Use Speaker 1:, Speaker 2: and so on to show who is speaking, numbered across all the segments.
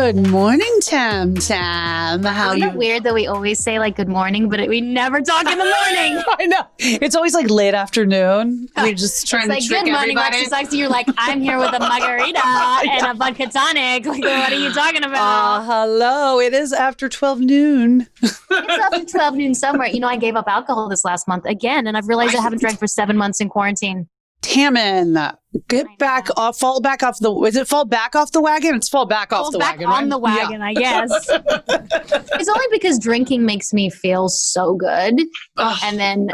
Speaker 1: Good morning, Tam Tam. How
Speaker 2: Isn't
Speaker 1: you?
Speaker 2: it weird that we always say like good morning, but we never talk in the morning?
Speaker 1: I know. It's always like late afternoon. We're just trying
Speaker 2: It's
Speaker 1: to
Speaker 2: like
Speaker 1: trick
Speaker 2: good morning,
Speaker 1: everybody.
Speaker 2: Lexi Sexy. You're like, I'm here with a margarita and a vodka tonic. Like, what are you talking about?
Speaker 1: Hello. It is after 12 noon.
Speaker 2: It's after 12 noon somewhere. You know, I gave up alcohol this last month again, and I've realized I haven't drank for 7 months in quarantine.
Speaker 1: Tammin, get back off, fall back off the, is it fall back off the wagon? It's fall back off the wagon.
Speaker 2: On the wagon, I guess. It's only because drinking makes me feel so good. And then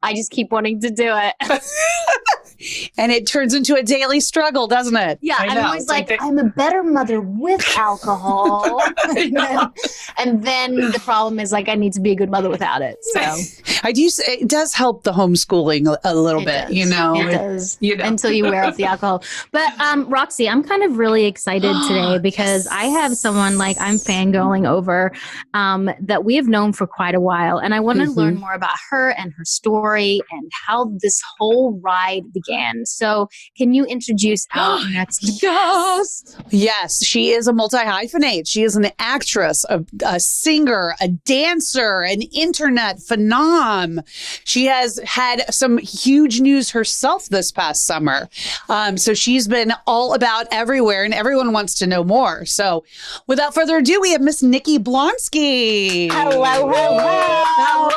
Speaker 2: I just keep wanting to do it.
Speaker 1: And it turns into a daily struggle, doesn't it?
Speaker 2: Yeah, I'm always like I'm a better mother with alcohol. and then the problem is like I need to be a good mother without it. So
Speaker 1: it does help the homeschooling a little bit,
Speaker 2: does.
Speaker 1: you know.
Speaker 2: It does. Until you wear off the alcohol. But Roxy, I'm kind of really excited today because I have someone like I'm fangirling over that we have known for quite a while. And I want to learn more about her and her story and how this whole ride began. So can you introduce our next guest?
Speaker 1: Yes, she is a multi-hyphenate. She is an actress, a singer, a dancer, an internet phenom. She has had some huge news herself this past summer. So she's been all about everywhere and everyone wants to know more. So without further ado, we have Miss Nikki Blonsky.
Speaker 3: Hello.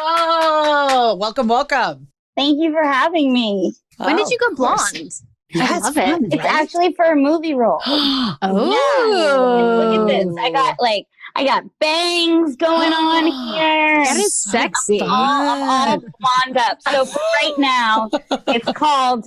Speaker 1: Hello. Welcome.
Speaker 3: Thank you for having me.
Speaker 2: When did you go blonde?
Speaker 1: Yes,
Speaker 2: I love it.
Speaker 3: It's actually for a movie role.
Speaker 2: Oh,
Speaker 3: Look at this. I got bangs going on here.
Speaker 2: That is sexy.
Speaker 3: all blonde up. So for right now, it's called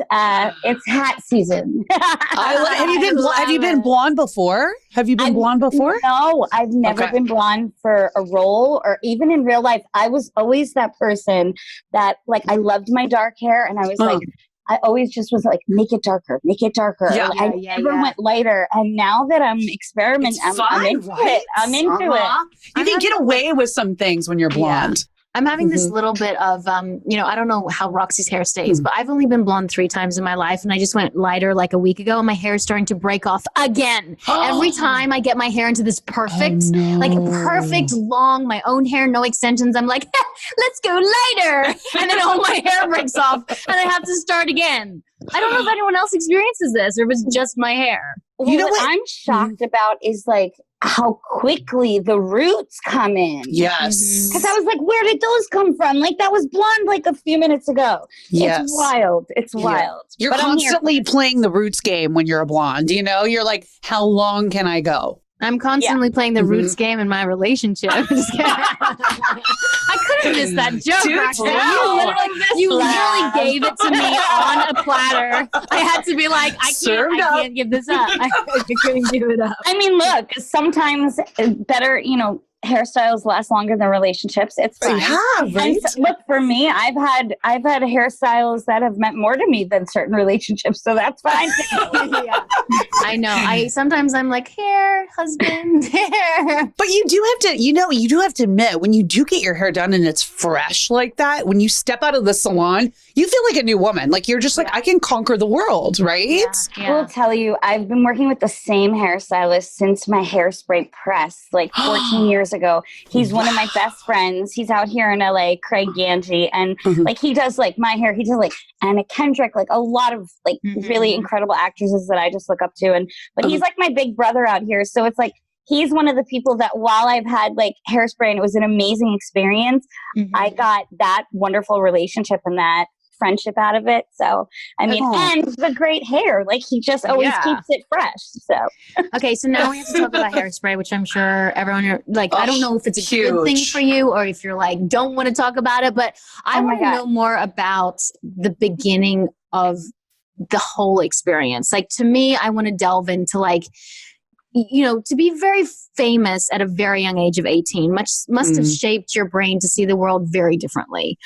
Speaker 3: it's hat season.
Speaker 1: Have you been blonde before? Have you been blonde before?
Speaker 3: No, I've never been blonde for a role or even in real life. I was always that person that like I loved my dark hair and I was like I always just was like, make it darker.
Speaker 1: Yeah.
Speaker 3: I never went lighter. And now that I'm experimenting, I'm into it. I'm into it.
Speaker 1: You can get away with some things when you're blonde.
Speaker 2: Yeah. I'm having this little bit of, I don't know how Roxy's hair stays, but I've only been blonde 3 times in my life. And I just went lighter like a week ago and my hair is starting to break off again. Every time I get my hair into this perfect long, my own hair, no extensions. I'm like, let's go lighter. And then all my hair breaks off and I have to start again. I don't know if anyone else experiences this or if it's just my hair.
Speaker 3: You know what I'm shocked about is like how quickly the roots come in.
Speaker 1: Yes.
Speaker 3: Because I was like, where did those come from? Like that was blonde like a few minutes ago.
Speaker 1: Yes.
Speaker 3: It's wild. It's wild.
Speaker 1: You're constantly playing the roots game when you're a blonde. You know, you're like, how long can I go?
Speaker 2: I'm constantly playing the roots game in my relationship. I couldn't miss that joke, Roxanne. You literally gave it to me on a platter. I had to be like, I can't give this up. I couldn't give it up.
Speaker 3: I mean, look, sometimes better, hairstyles last longer than relationships. It's fine.
Speaker 1: Yeah, right.
Speaker 3: And look, for me, I've had hairstyles that have meant more to me than certain relationships, so that's fine.
Speaker 2: Yeah. I know. Sometimes I'm like, hair, husband, hair.
Speaker 1: But you do have to, you do have to admit, when you do get your hair done and it's fresh like that, when you step out of the salon, you feel like a new woman. Like you're just like, I can conquer the world, right?
Speaker 2: Yeah.
Speaker 3: I will tell you, I've been working with the same hairstylist since my Hairspray press, like 14 years ago. He's one of my best friends. He's out here in LA, Craig Ganji. And like he does like my hair. He does like Anna Kendrick, like a lot of like really incredible actresses that I just look up to. But he's like my big brother out here. So it's like, he's one of the people that while I've had like Hairspray and it was an amazing experience, I got that wonderful relationship and that friendship out of it. So, I mean, and the great hair, like he just always keeps it fresh. So,
Speaker 2: okay. So now we have to talk about Hairspray, which I'm sure everyone like, I don't know if it's a good thing for you or if you're like, don't want to talk about it, but I want to know more about the beginning of the whole experience. Like to me, I want to delve into like, to be very famous at a very young age of 18 must have shaped your brain to see the world very differently.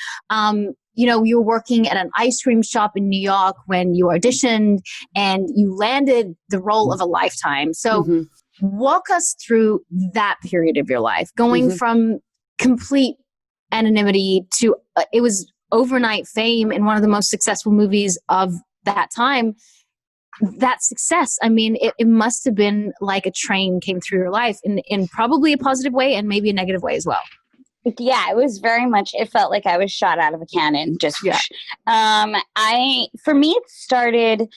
Speaker 2: You were working at an ice cream shop in New York when you auditioned and you landed the role of a lifetime. So walk us through that period of your life, going from complete anonymity to it was overnight fame in one of the most successful movies of that time. that success, I mean, it must have been like a train came through your life in probably a positive way and maybe a negative way as well.
Speaker 3: Yeah, it was very much, it felt like I was shot out of a cannon. Just, for me, it started,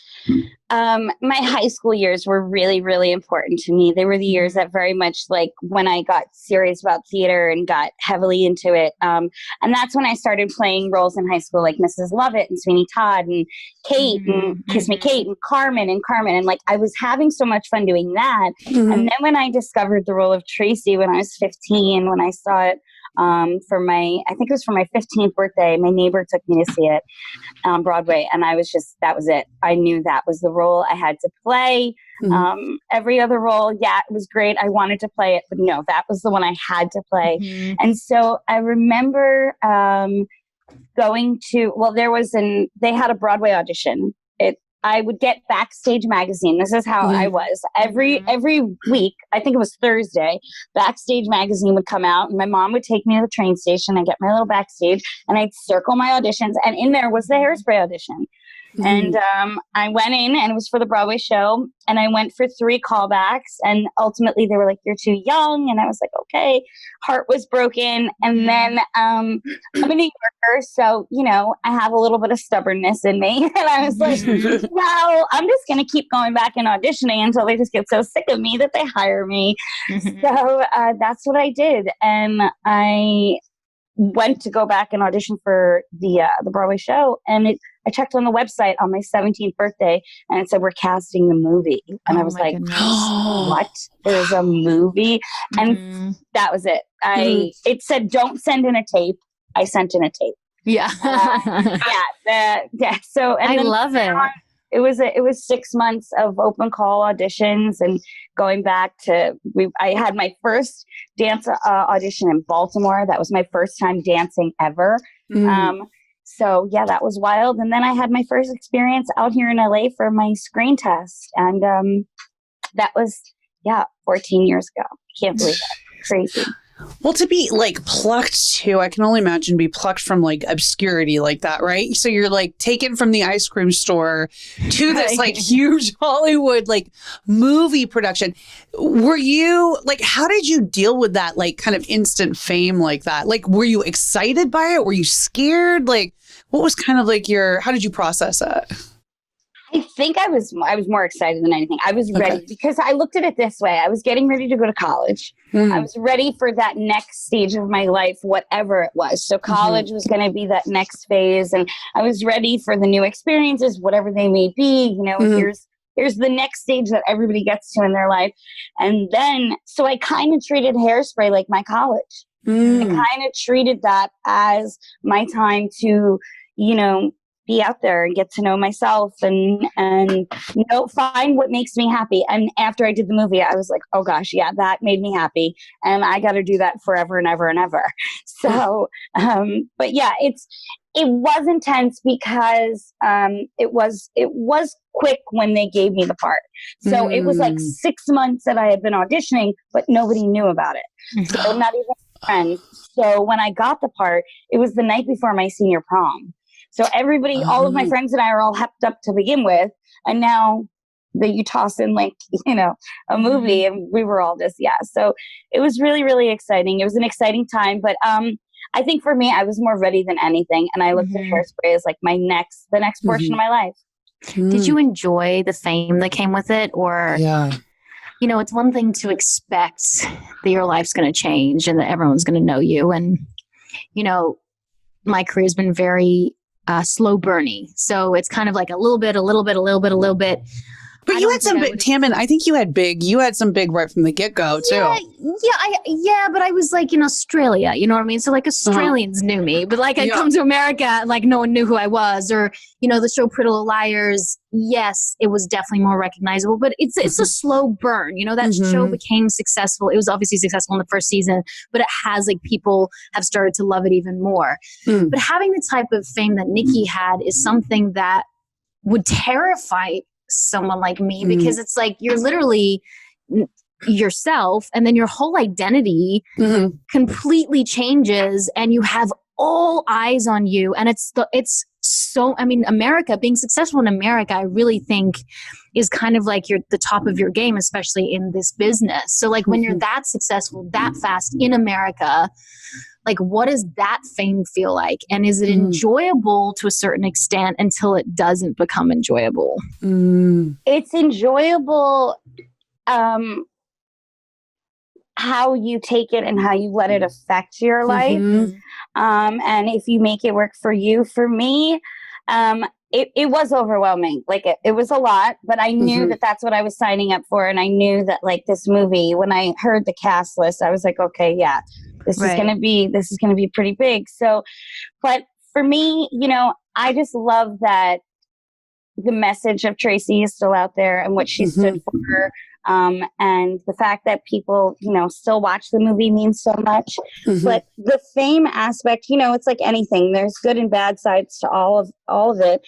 Speaker 3: my high school years were really, really important to me. They were the years that very much like when I got serious about theater and got heavily into it. And that's when I started playing roles in high school, like Mrs. Lovett and Sweeney Todd and Kate and Kiss Me Kate and Carmen. And like, I was having so much fun doing that. And then when I discovered the role of Tracy when I was 15, when I saw it, for my 15th birthday, my neighbor took me to see it on Broadway. And I was that was it. I knew that was the role I had to play. Every other role, it was great. I wanted to play it, but no, that was the one I had to play. And so I remember, going to, they had a Broadway audition. I would get Backstage magazine. This is how I was. Every week, I think it was Thursday, Backstage magazine would come out and my mom would take me to the train station and get my little Backstage and I'd circle my auditions. And in there was the Hairspray audition. And I went in and it was for the Broadway show and I went for 3 callbacks and ultimately they were like, you're too young. And I was like, okay, heart was broken. And then I'm a New Yorker. So, I have a little bit of stubbornness in me. And I was like, well, I'm just going to keep going back and auditioning until they just get so sick of me that they hire me. So that's what I did. And I went to go back and audition for the Broadway show. And I checked on the website on my 17th birthday and it said, we're casting the movie. And I was like, what? There's a movie? And that was it. It said, don't send in a tape. I sent in a tape.
Speaker 2: Yeah.
Speaker 3: So, and
Speaker 2: I love it.
Speaker 3: It was 6 months of open call auditions and going back to, I had my first dance audition in Baltimore. That was my first time dancing ever. So that was wild. And then I had my first experience out here in LA for my screen test. And that was, 14 years ago. Can't believe that. Crazy.
Speaker 1: Well, to be like plucked too, I can only imagine be plucked from like obscurity like that, right? So you're like taken from the ice cream store to this like huge Hollywood like movie production. Were you like, how did you deal with that like kind of instant fame like that? Like, were you excited by it? Were you scared? Like, what was kind of like how did you process it?
Speaker 3: I think I was more excited than anything. I was ready because I looked at it this way. I was getting ready to go to college. I was ready for that next stage of my life, whatever it was. So college was going to be that next phase. And I was ready for the new experiences, whatever they may be. Here's the next stage that everybody gets to in their life. And then, so I kind of treated Hairspray like my college. I kind of treated that as my time to, be out there and get to know myself and find what makes me happy. And after I did the movie, I was like, oh gosh, that made me happy. And I got to do that forever and ever and ever. So, but it was intense because it was quick when they gave me the part. So it was like 6 months that I had been auditioning, but nobody knew about it. So not even friends. So when I got the part, it was the night before my senior prom. So everybody, all of my friends and I are all hepped up to begin with. And now you toss in like, a movie and we were all just, So it was really, really exciting. It was an exciting time. But I think for me, I was more ready than anything. And I looked at Hairspray as like the next portion of my life.
Speaker 2: Did you enjoy the fame that came with it? Or, it's one thing to expect that your life's going to change and that everyone's going to know you. And, my career has been very slow burny. So it's kind of like a little bit.
Speaker 1: But you had some big, Tammin, I think you had some big right from the get-go too.
Speaker 2: But I was like in Australia, you know what I mean? So like Australians knew me, but like I come to America and like no one knew who I was. Or, the show Pretty Little Liars, yes, it was definitely more recognizable, but it's a slow burn. That show became successful. It was obviously successful in the first season, but it has like people have started to love it even more. But having the type of fame that Nikki had is something that would terrify someone like me because it's like you're literally yourself and then your whole identity completely changes and you have all eyes on you. And it's so, I mean, America, being successful in America, I really think is kind of like the top of your game, especially in this business. So like when you're that successful, that fast in America, like what does that fame feel like? And is it enjoyable to a certain extent until it doesn't become enjoyable?
Speaker 3: It's enjoyable how you take it and how you let it affect your life. And if you make it work for you. For me, it was overwhelming. Like it was a lot, but I knew that that's what I was signing up for. And I knew that like this movie, when I heard the cast list, I was like, okay, yeah, this is going to be pretty big. So, but for me, you know, I just love that the message of Tracy is still out there and what she stood for. And the fact that people, you know, still watch the movie means so much. But the fame aspect, you know, it's like anything. There's good and bad sides to all of it.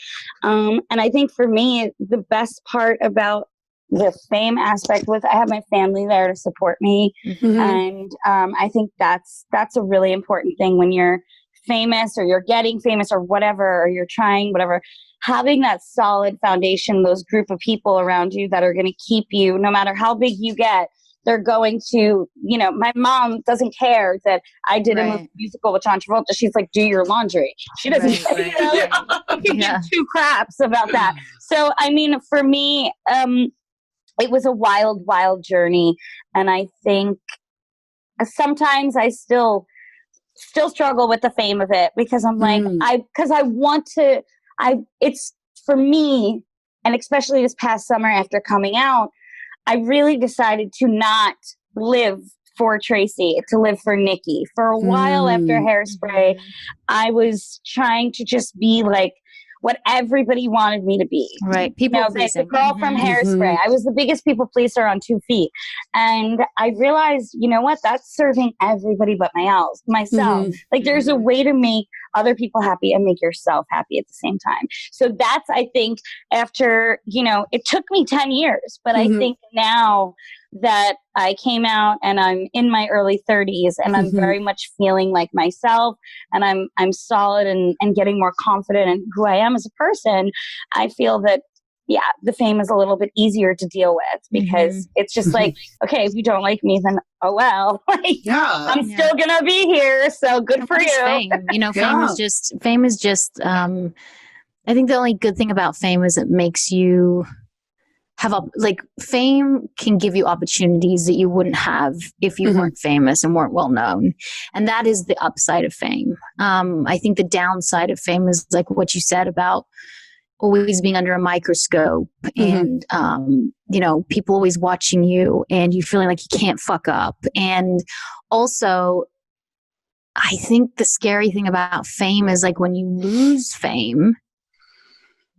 Speaker 3: And I think for me, the best part about the fame aspect was I have my family there to support me. And I think that's a really important thing when you're famous or you're getting famous or whatever, or you're trying whatever. Having that solid foundation, those group of people around you that are going to keep you, no matter how big you get, they're going to, you know, my mom doesn't care that I did a musical with John Travolta. She's like, do your laundry. She doesn't give two craps about that. So, I mean, for me, it was a wild, wild journey. And I think sometimes I still struggle with the fame of it because I'm like, it's for me, and especially this past summer after coming out, I really decided to not live for Tracy, to live for Nikki. For a while after Hairspray, I was trying to just be like what everybody wanted me to be.
Speaker 2: Right. People
Speaker 3: pleasing. The girl from Hairspray. I was the biggest people pleaser on 2 feet. And I realized, you know what? That's serving everybody but myself. Like there's a way to make other people happy and make yourself happy at the same time. So that's, I think, after, you know, it took me 10 years, but I think now that I came out and I'm in my early 30s and I'm very much feeling like myself and I'm solid and getting more confident in who I am as a person, I feel that, yeah, the fame is a little bit easier to deal with because it's just like, okay, if you don't like me, then oh well, like, I'm still gonna be here. So good for you.
Speaker 2: Fame. You know, fame is just, I think the only good thing about fame is it makes you have fame can give you opportunities that you wouldn't have if you weren't famous and weren't well known. And that is the upside of fame. I think the downside of fame is like what you said about always being under a microscope and, you know, people always watching you and you feeling like you can't fuck up. And also, I think the scary thing about fame is like when you lose fame,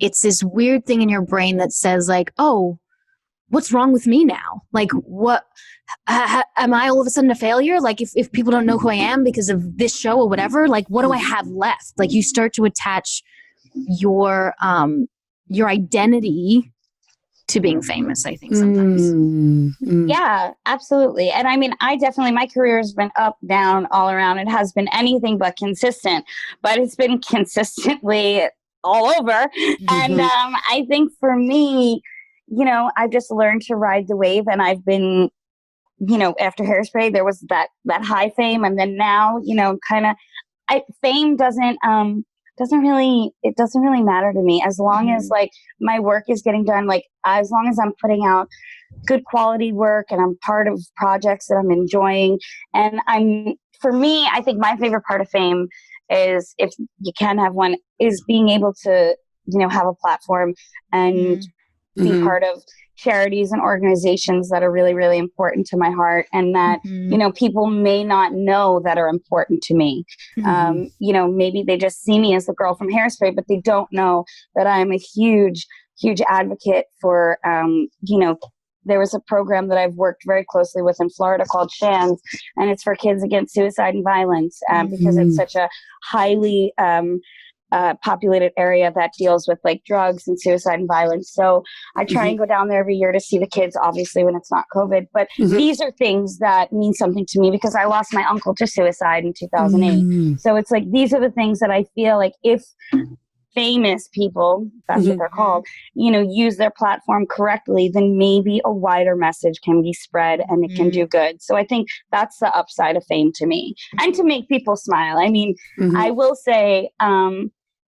Speaker 2: it's this weird thing in your brain that says like, oh, what's wrong with me now? Like what, am I all of a sudden a failure? Like if people don't know who I am because of this show or whatever, like what do I have left? Like you start to attach your identity to being famous, I think sometimes.
Speaker 3: Yeah, absolutely. And I mean, my career has been up, down, all around. It has been anything but consistent, but it's been consistently all over. And I think for me, you know, I've just learned to ride the wave, and I've been, you know, after Hairspray, there was that high fame. And then now, you know, fame doesn't really matter to me as long as like my work is getting done. Like as long as I'm putting out good quality work and I'm part of projects that I'm enjoying. And for me, I think my favorite part of fame is, if you can have one, is being able to, you know, have a platform and be part of charities and organizations that are really, really important to my heart and that, you know, people may not know that are important to me. You know, maybe they just see me as the girl from Hairspray, but they don't know that I'm a huge, huge advocate for, you know, there was a program that I've worked very closely with in Florida called SHANS, and it's for kids against suicide and violence because it's such a highly populated area that deals with like drugs and suicide and violence. So I try and go down there every year to see the kids, obviously when it's not COVID. But these are things that mean something to me because I lost my uncle to suicide in 2008. So it's like, these are the things that I feel like if famous people, that's what they're called, use their platform correctly, then maybe a wider message can be spread and it can do good. So I think that's the upside of fame to me, and to make people smile. I mean, I will say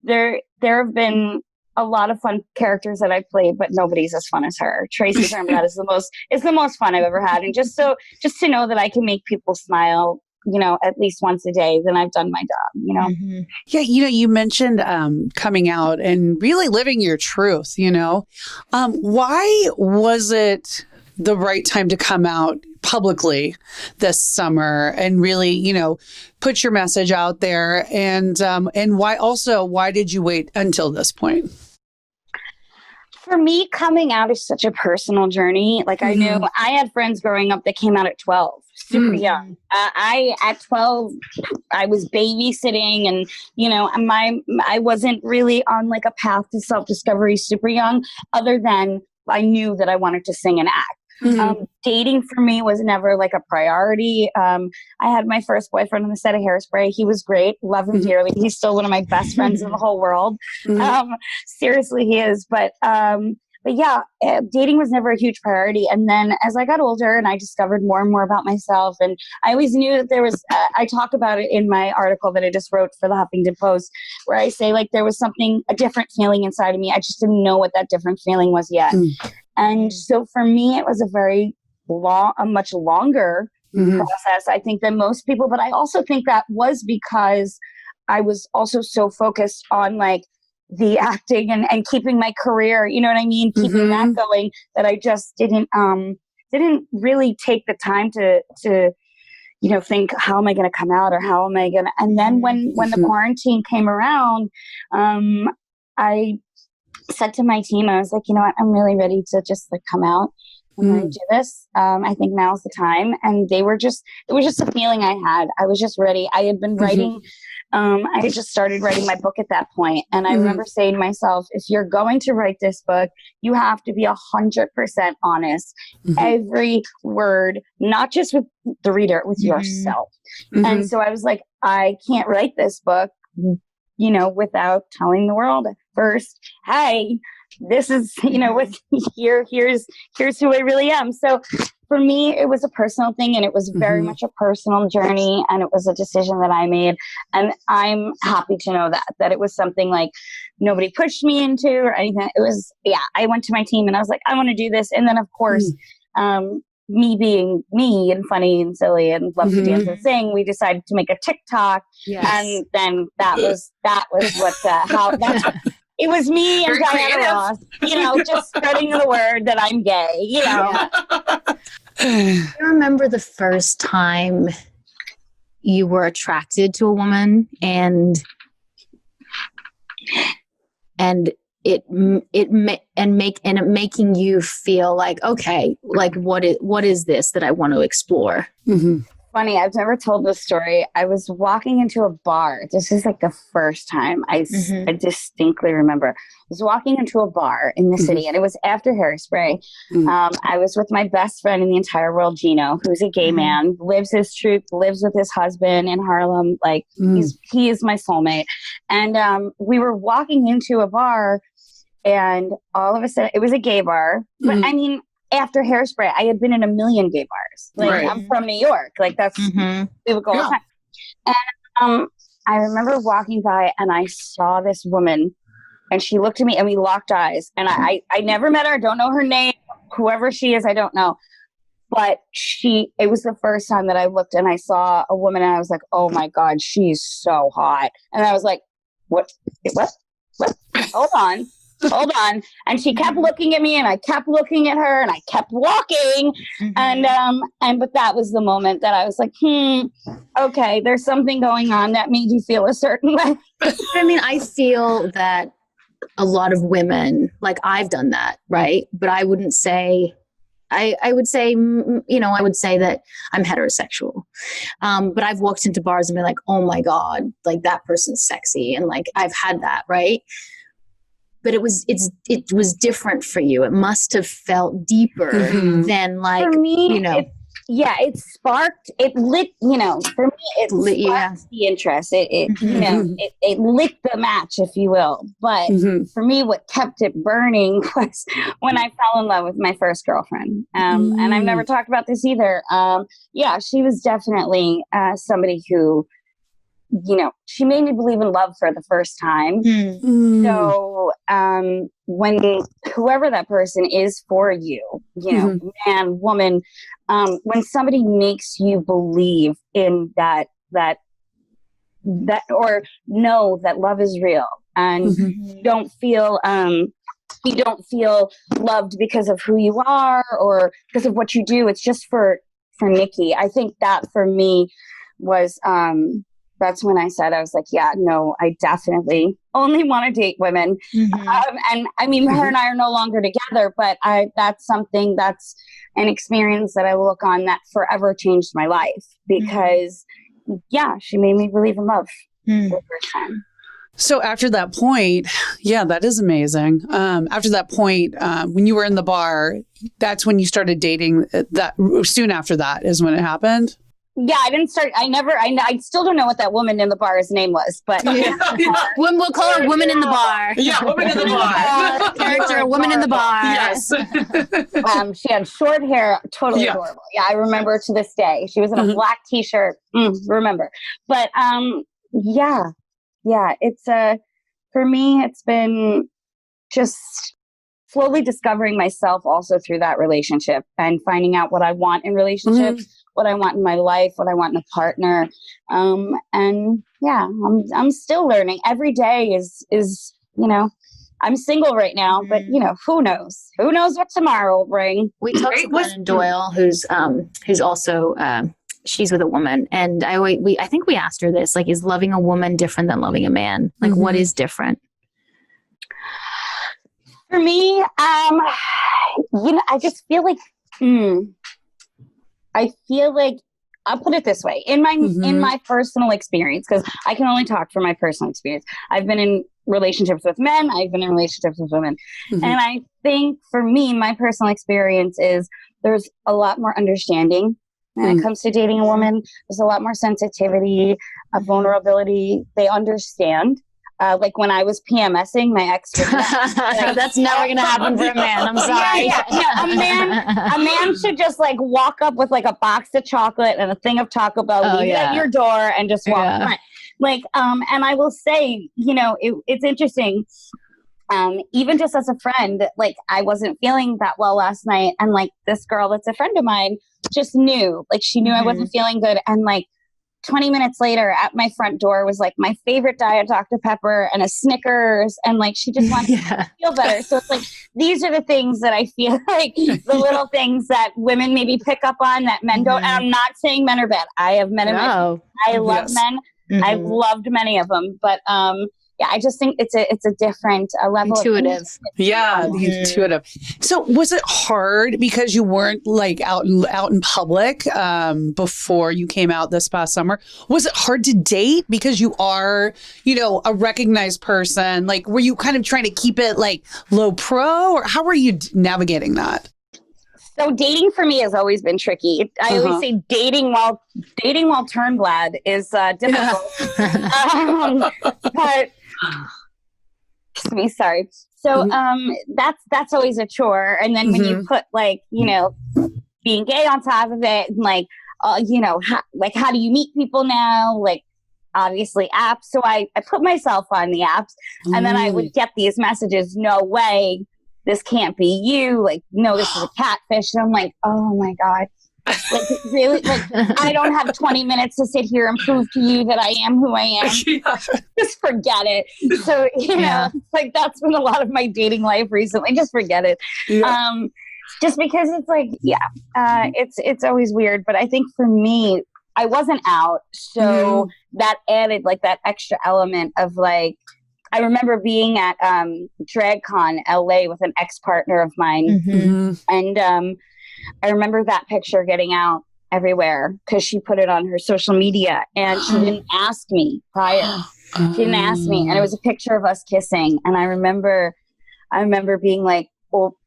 Speaker 3: there have been a lot of fun characters that I've played, but nobody's as fun as her. Tracy Turnblad is the most fun I've ever had. And just to know that I can make people smile, at least once a day, then I've done my job,
Speaker 1: Yeah. You mentioned coming out and really living your truth, why was it the right time to come out publicly this summer and really, put your message out there? And why did you wait until this point?
Speaker 3: For me, coming out is such a personal journey. Like I knew I had friends growing up that came out at 12, super young. At 12, I was babysitting, and I wasn't really on like a path to self-discovery super young, other than I knew that I wanted to sing and act. Dating for me was never like a priority. I had my first boyfriend on the set of Hairspray. He was great. Love him dearly. He's still one of my best friends in the whole world. Seriously, he is. But yeah, dating was never a huge priority. And then as I got older and I discovered more and more about myself, and I always knew that there was, I talk about it in my article that I just wrote for the Huffington Post, where I say like there was a different feeling inside of me. I just didn't know what that different feeling was yet. And so for me, it was a much longer process, I think, than most people. But I also think that was because I was also so focused on like the acting and keeping my career, you know what I mean? Keeping that going, that I just didn't really take the time to think, how am I going to come out, or how am I going to, and then when the quarantine came around, I said to my team, I was like, you know what, I'm really ready to just like come out. I'm going to do this. I think now's the time. And it was just a feeling I had. I was just ready. I had been writing, I had just started writing my book at that point. And I remember saying to myself, if you're going to write this book, you have to be 100% honest. Every word, not just with the reader, with yourself. And so I was like, I can't write this book, without telling the world first, hey, this is, here's who I really am. So for me, it was a personal thing, and it was very much a personal journey, and it was a decision that I made. And I'm happy to know that it was something like nobody pushed me into or anything. It was, I went to my team and I was like, I want to do this. And then of course, me being me and funny and silly and love to dance and sing, we decided to make a TikTok. And then that was what it was me and Diana Ross, just spreading the word that I'm gay,
Speaker 2: I remember the first time you were attracted to a woman and making you feel like, okay, like what is this that I want to explore?
Speaker 3: Funny, I've never told this story. I was walking into a bar. This is like the first time I distinctly remember. I was walking into a bar in the city, and it was after Hairspray. I was with my best friend in the entire world, Gino, who's a gay man, lives his truth, lives with his husband in Harlem. Like he is my soulmate. And we were walking into a bar, and all of a sudden, it was a gay bar. But I mean, after Hairspray, I had been in a million gay bars. Like I'm from New York. Like that's we would go all the time. And I remember walking by, and I saw this woman, and she looked at me, and we locked eyes. And I never met her. I don't know her name. Whoever she is, I don't know. But it was the first time that I looked and I saw a woman, and I was like, oh my God, she's so hot. And I was like, what? Hold on. And she kept looking at me, and I kept looking at her, and I kept walking. But that was the moment that I was like, okay, there's something going on that made you feel a certain way.
Speaker 2: I mean, I feel that a lot of women, like I've done that, right? But I wouldn't say I would say, I would say that I'm heterosexual. But I've walked into bars and been like, oh my God, like that person's sexy. And like, I've had that. Right. But it was different for you. It must have felt deeper than like,
Speaker 3: for me, it sparked, it lit, for me, it sparked the interest. It lit the match, if you will. But for me, what kept it burning was when I fell in love with my first girlfriend. And I've never talked about this either. She was definitely somebody who, she made me believe in love for the first time. So when whoever that person is for you, man, woman, when somebody makes you believe in that or know that love is real, and you don't feel loved because of who you are or because of what you do. It's just for Nikki. I think that for me was that's when I said, I was like, yeah, no, I definitely only want to date women. And I mean, her and I are no longer together, but that's an experience that I will look on that forever changed my life because, she made me believe in love the first time.
Speaker 1: So after that point, that is amazing. After that point, when you were in the bar, that's when you started dating. That soon after that is when it happened.
Speaker 3: Yeah, I didn't start. I still don't know what that woman in the bar's name was, but
Speaker 2: we'll call her Woman in the Bar.
Speaker 1: Yeah, Woman in the Bar.
Speaker 2: Character, Woman in the Bar.
Speaker 1: Yes.
Speaker 3: She had short hair, totally adorable. Yeah, I remember to this day. She was in a black T-shirt. Remember, but it's for me, it's been just slowly discovering myself also through that relationship and finding out what I want in relationships, what I want in my life, what I want in a partner. I'm still learning. Every day is I'm single right now, but who knows? Who knows what tomorrow will bring?
Speaker 2: We talked to Glennon Doyle, who's also she's with a woman, and I think we asked her this, like, is loving a woman different than loving a man? Like, what is different?
Speaker 3: For me, I just feel like, I'll put it this way, in my personal experience, because I can only talk from my personal experience. I've been in relationships with men. I've been in relationships with women. And I think for me, my personal experience is there's a lot more understanding when it comes to dating a woman. There's a lot more sensitivity, vulnerability. They understand. Like when I was PMSing, my ex was
Speaker 2: that's never gonna happen for a man. I'm sorry.
Speaker 3: A man should just like walk up with like a box of chocolate and a thing of Taco Bell, leave it at your door, and just walk away. Like, and I will say, it's interesting. Even just as a friend, like I wasn't feeling that well last night, and like this girl that's a friend of mine just knew, like she knew I wasn't feeling good, and like 20 minutes later at my front door was like my favorite Diet Dr. Pepper and a Snickers. And like, she just wanted to feel better. So it's like, these are the things that I feel like the little things that women maybe pick up on that men don't. And I'm not saying men are bad. I have men and men. I love men. I've loved many of them, but, I just think it's a different level.
Speaker 2: Intuitive.
Speaker 1: Intuitive. So was it hard because you weren't like out in public before you came out this past summer? Was it hard to date because you are, a recognized person? Like, were you kind of trying to keep it like low pro, or how were you navigating that?
Speaker 3: So dating for me has always been tricky. I always say dating while turnblad is difficult. But sorry. So that's always a chore. And then when you put like, being gay on top of it, and like, how do you meet people now? Like, obviously apps. So I put myself on the apps, and then I would get these messages, no way, this can't be you. Like, no, this is a catfish. And I'm like, oh my God. Like, really? Like, I don't have 20 minutes to sit here and prove to you that I am who I am. Just forget it. So, like, that's been a lot of my dating life recently. Just forget it. Just because it's like, it's always weird. But I think for me, I wasn't out. So that added like that extra element of like, I remember being at DragCon LA with an ex-partner of mine. And I remember that picture getting out everywhere because she put it on her social media and she didn't ask me prior. She didn't ask me. And it was a picture of us kissing. And I remember being like, well,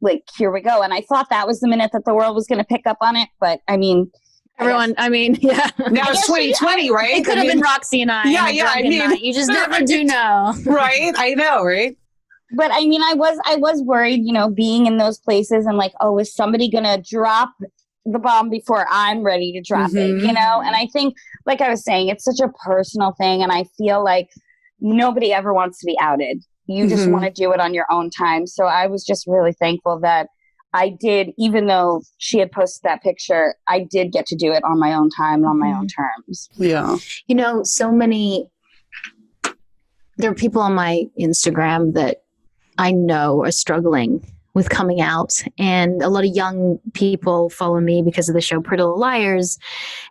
Speaker 3: like, here we go. And I thought that was the minute that the world was going to pick up on it. But I mean,
Speaker 2: everyone,
Speaker 1: Now it's 2020, right?
Speaker 2: It could have been Roxy and I.
Speaker 1: Yeah. I mean,
Speaker 2: you just never do know.
Speaker 1: Right. I know. Right.
Speaker 3: But I mean, I was worried, you know, being in those places and like, oh, is somebody going to drop the bomb before I'm ready to drop it, you know? And I think, like I was saying, it's such a personal thing. And I feel like nobody ever wants to be outed. You just want to do it on your own time. So I was just really thankful that I did, even though she had posted that picture, I did get to do it on my own time and on my own terms.
Speaker 1: Yeah.
Speaker 2: You know, there are people on my Instagram that I know are struggling with coming out, and a lot of young people follow me because of the show Pretty Little Liars.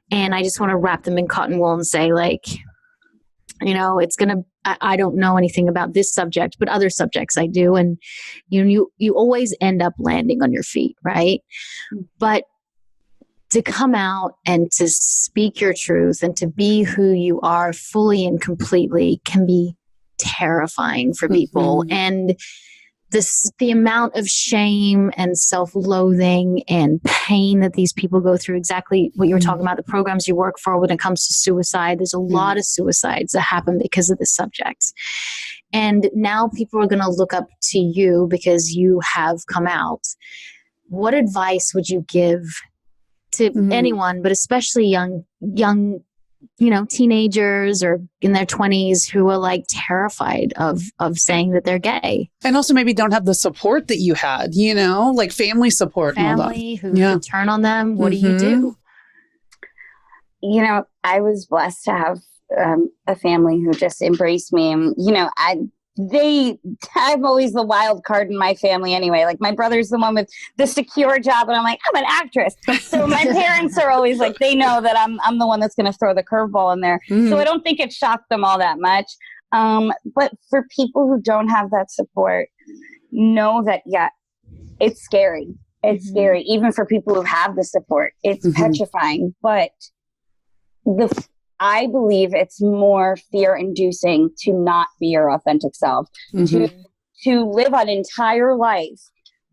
Speaker 2: And I just want to wrap them in cotton wool and say, like, you know, I don't know anything about this subject, but other subjects I do. And you always end up landing on your feet, right? But to come out and to speak your truth and to be who you are fully and completely can be terrifying for people. And the amount of shame and self-loathing and pain that these people go through, exactly what you were talking about, the programs you work for when it comes to suicide, there's a lot of suicides that happen because of this subject. And now people are going to look up to you because you have come out. What advice would you give to anyone, but especially young, you know, teenagers or in their 20s who are like terrified of saying that they're gay?
Speaker 1: And also maybe don't have the support that you had, you know, like family support.
Speaker 2: Family who can turn on them. What do you do?
Speaker 3: You know, I was blessed to have a family who just embraced me. And, you know, I'm always the wild card in my family anyway. Like my brother's the one with the secure job and I'm like, I'm an actress. So my parents are always like, they know that I'm the one that's going to throw the curveball in there. So I don't think it shocked them all that much. But for people who don't have that support, know that, it's scary. It's scary. Even for people who have the support, it's petrifying. But I believe it's more fear-inducing to not be your authentic self, to live an entire life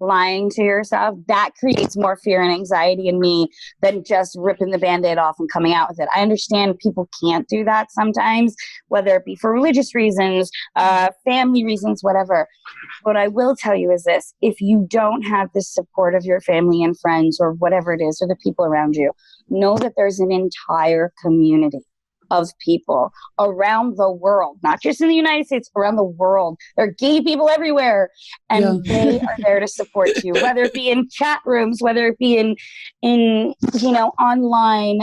Speaker 3: lying to yourself. That creates more fear and anxiety in me than just ripping the Band-Aid off and coming out with it. I understand people can't do that sometimes, whether it be for religious reasons, family reasons, whatever. What I will tell you is this: if you don't have the support of your family and friends or whatever it is, or the people around you, know that there's an entire community of people around the world, not just in the United States, around the world. There are gay people everywhere, and they are there to support you, whether it be in chat rooms, whether it be in you know, online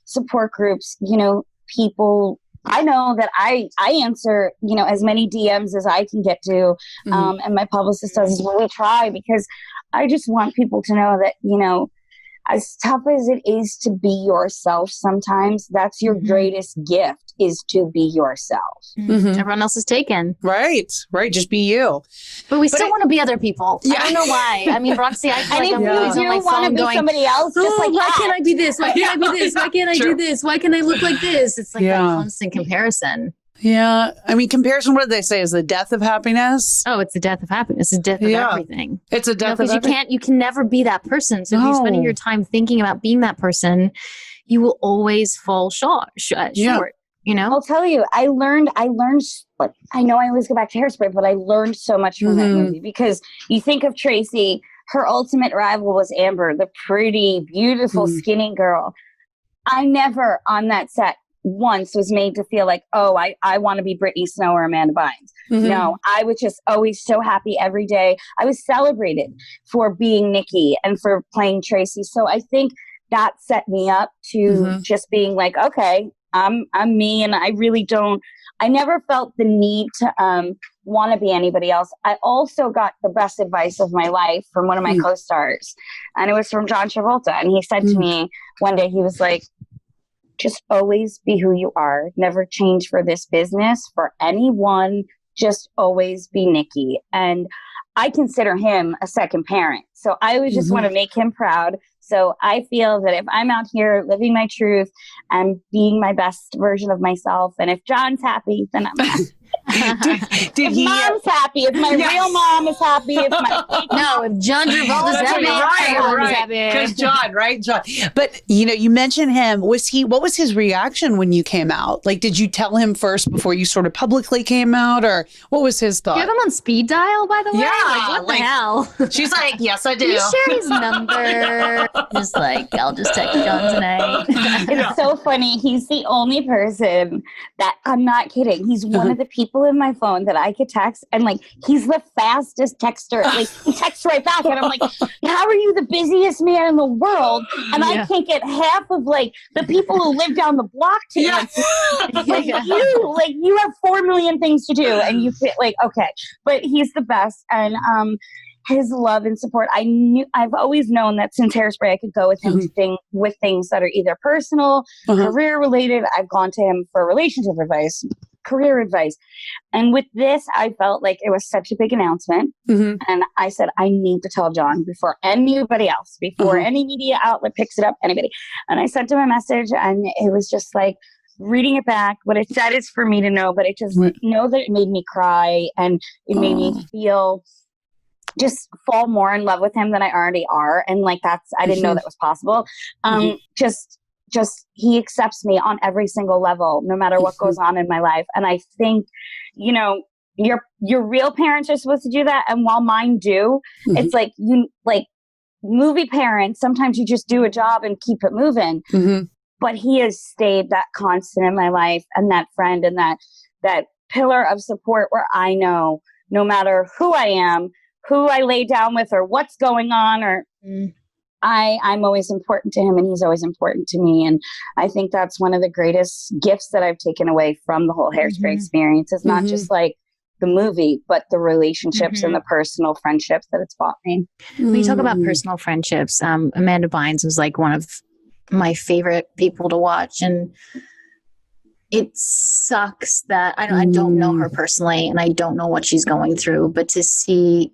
Speaker 3: support groups. You know, people. I know that I answer, you know, as many DMs as I can get to, and my publicist does as well. We try, because I just want people to know that, you know, as tough as it is to be yourself sometimes, that's your greatest gift, is to be yourself.
Speaker 2: Everyone else is taken.
Speaker 1: Right. Just be you.
Speaker 2: But we still want to be other people. I don't know why. I mean, Roxy, I feel like I'm always on my phone going,
Speaker 3: somebody else, just like,
Speaker 2: why can't I be this? Why can't I be this? Why can't I do this? Why can't I look like this? It's like that constant comparison.
Speaker 1: Yeah. I mean, comparison, what did they say, is the death of happiness?
Speaker 2: Oh, it's the death of happiness. It's the death of everything.
Speaker 1: It's a death of everything.
Speaker 2: You can never be that person. So if you're spending your time thinking about being that person, you will always fall short, you know?
Speaker 3: I'll tell you, I learned, like, I know I always go back to Hairspray, but I learned so much from that movie, because you think of Tracy, her ultimate rival was Amber, the pretty, beautiful, skinny girl. I never on that set once was made to feel like, oh, I want to be Brittany Snow or Amanda Bynes. No, I was just always so happy every day. I was celebrated for being Nikki and for playing Tracy. So I think that set me up to just being like, okay, I'm me, and I never felt the need to want to be anybody else. I also got the best advice of my life from one of my co-stars, and it was from John Travolta. And he said to me one day, he was like, just always be who you are. Never change for this business, for anyone. Just always be Nikki. And I consider him a second parent. So I always just want to make him proud. So I feel that if I'm out here living my truth and being my best version of myself, and if John's happy, then I'm happy. If mom's happy, if my real mom is happy, if
Speaker 2: John Travolta's happy,
Speaker 1: right? Because John. But you mentioned him. What was his reaction when you came out? Like, did you tell him first before you sort of publicly came out, or what was his thought?
Speaker 2: Do you have him on speed dial, by the way?
Speaker 1: Yeah,
Speaker 2: what the hell?
Speaker 1: She's like, yes, I do.
Speaker 2: You share his number. Just like, I'll just text John tonight.
Speaker 3: It's so funny. He's the only person that, I'm not kidding, he's one of the people in my phone that I could text, and like, he's the fastest texter. Like, he texts right back, and I'm like, how are you the busiest man in the world? And I can't get half of like the people who live down the block to you. You have 4 million things to do, and you feel like, okay, but he's the best. And his love and support. I've always known that since Hairspray, I could go with him with things that are either personal, career related. I've gone to him for relationship advice, career advice. And with this, I felt like it was such a big announcement. And I said, I need to tell John before anybody else, before any media outlet picks it up, anybody. And I sent him a message, and it was just like, reading it back, what it said is for me to know, but it just know that it made me cry, and it made me feel just fall more in love with him than I already are. And like, I didn't know that was possible. Just he accepts me on every single level, no matter what goes on in my life. And I think, your real parents are supposed to do that. And while mine do, it's like movie parents, sometimes you just do a job and keep it moving. But he has stayed that constant in my life, and that friend, and that pillar of support, where I know no matter who I am, who I lay down with, or what's going on, or I'm always important to him, and he's always important to me. And I think that's one of the greatest gifts that I've taken away from the whole Hairspray experience. It's not just like the movie, but the relationships and the personal friendships that it's brought me.
Speaker 2: When you talk about personal friendships, Amanda Bynes was like one of my favorite people to watch. And it sucks that I don't know her personally, and I don't know what she's going through, but to see